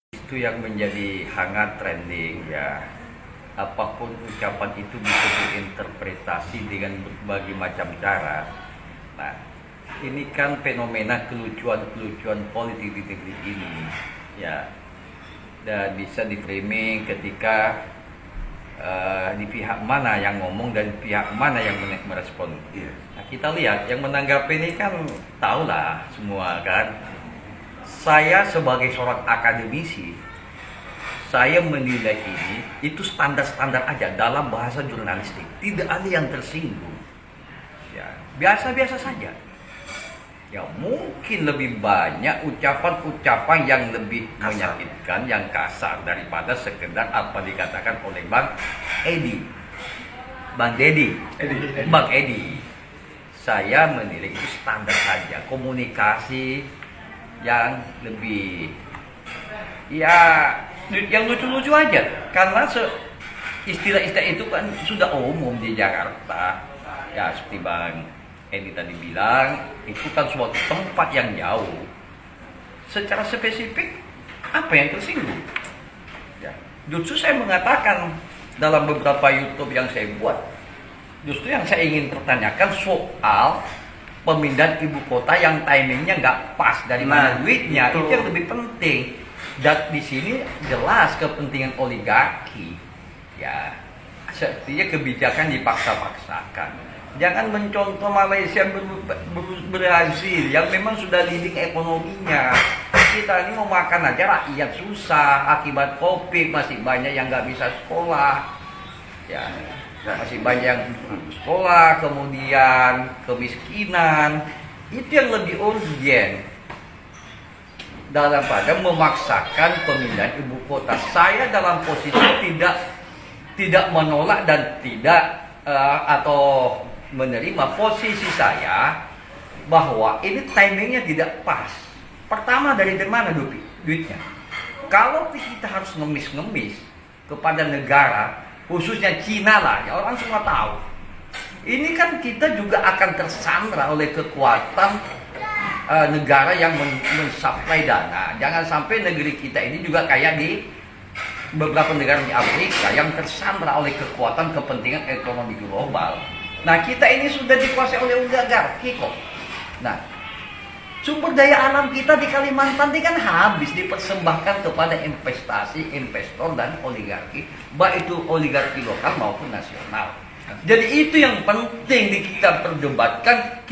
Itu yang menjadi hangat trending ya. Apapun ucapan itu bisa diinterpretasi dengan berbagai macam cara. Nah, ini kan fenomena kelucuan-kelucuan politik di negeri ini ya. Dan bisa di-framing ketika di pihak mana yang ngomong dan pihak mana yang merespon. Nah, kita lihat yang menanggapi ini kan tahulah semua kan. Saya sebagai seorang akademisi, saya menilai ini itu standar-standar aja dalam bahasa jurnalistik. Tidak ada yang tersinggung. Ya, biasa-biasa saja. Ya, mungkin lebih banyak ucapan-ucapan yang lebih menyakitkan, yang kasar daripada sekedar apa dikatakan oleh Bang Edi. Bang Dedi. Bang Edi. Saya menilai itu standar saja. Komunikasi yang lebih ya yang lucu-lucu aja karena istilah-istilah itu kan sudah umum di Jakarta ya, seperti Bang Edi tadi bilang itu kan suatu tempat yang jauh. Secara spesifik apa yang tersinggung ya, justru saya mengatakan dalam beberapa YouTube yang saya buat, justru yang saya ingin pertanyakan soal pemindahan ibu kota yang timingnya nggak pas dari mana duitnya, itu yang lebih penting. Dan di sini jelas kepentingan oligarki, ya, artinya kebijakan dipaksa-paksakan. Jangan mencontoh Malaysia berhasil, yang memang sudah leading ekonominya. Kita ini mau makan aja rakyat susah akibat COVID, masih banyak yang nggak bisa sekolah, ya. Masih banyak yang sekolah, kemudian kemiskinan. Itu yang lebih urgent daripada memaksakan pemindahan ibu kota. Saya dalam posisi tidak menolak dan tidak atau menerima posisi saya bahwa ini timingnya tidak pas. Pertama, dari mana duitnya? Kalau kita harus ngemis-ngemis kepada negara, khususnya Cina lah, ya orang semua tahu. Ini kan kita juga akan tersandra oleh kekuatan negara yang mensuplai dana. Jangan sampai negeri kita ini juga kayak di beberapa negara di Afrika yang tersandra oleh kekuatan kepentingan ekonomi global. Nah, kita ini sudah dikuasai oleh oligarki kok. Nah, sumber daya alam kita di Kalimantan ini kan habis dipersembahkan kepada investasi, investor dan oligarki, baik itu oligarki lokal maupun nasional. Jadi itu yang penting kita perdebatkan,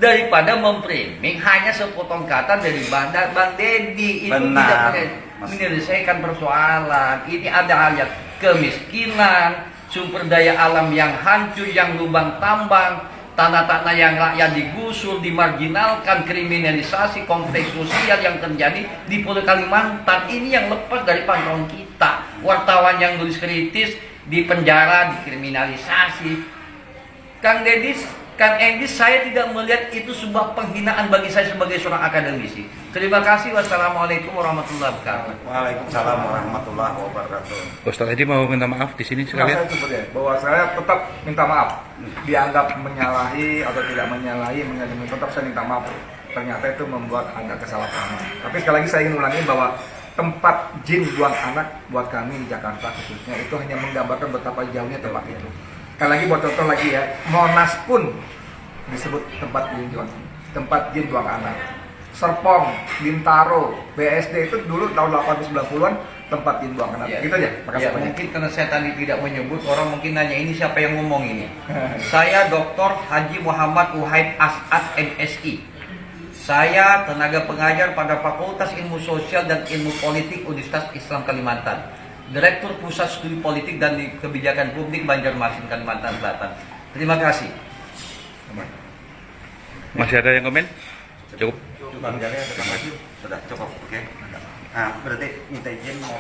daripada memframing hanya sepotong kata dari Bang Dedi. Itu tidak menyelesaikan persoalan. Ini ada hal yang kemiskinan, sumber daya alam yang hancur, yang lubang tambang, tanah-tanah yang rakyat digusur, dimarginalkan, kriminalisasi, konflik sosial yang terjadi di Pulau Kalimantan. Ini yang lepas dari pantauan kita. Wartawan yang nulis kritis di penjara, dikriminalisasi. Kang Edi, saya tidak melihat itu sebuah penghinaan bagi saya sebagai seorang akademisi. Terima kasih. Wassalamualaikum warahmatullahi wabarakatuh. Waalaikumsalam warahmatullahi wabarakatuh. Ustaz Edi mau minta maaf di sini sekalian. Bahwa saya tetap minta maaf. Dianggap menyalahi atau tidak menyalahi, tetap saya minta maaf. Ternyata itu membuat ada kesalahpahaman. Tapi sekali lagi saya ingin ulangi bahwa tempat jin buang anak buat kami di Jakarta khususnya itu hanya menggambarkan betapa jauhnya tempat itu. Sekali lagi buat contoh lagi ya, Monas pun disebut tempat jin buang anak. Serpong, Bintaro, BSD itu dulu tahun 80-90-an tempat jin buang anak. Gitu aja. Makasih Ya, banyak. mungkin karena saya tadi tidak menyebut, orang mungkin nanya ini siapa yang ngomong ini. Saya Dr. Haji Muhammad Wahid As'ad MSI. Saya tenaga pengajar pada Fakultas Ilmu Sosial dan Ilmu Politik Universitas Islam Kalimantan, Direktur Pusat Studi Politik dan Kebijakan Publik Banjarmasin, Kalimantan Selatan. Terima kasih. Masih ada yang komen? Cukup. Bang Jale, terima kasih. Sudah cukup, oke. Nah, berarti minta izin mau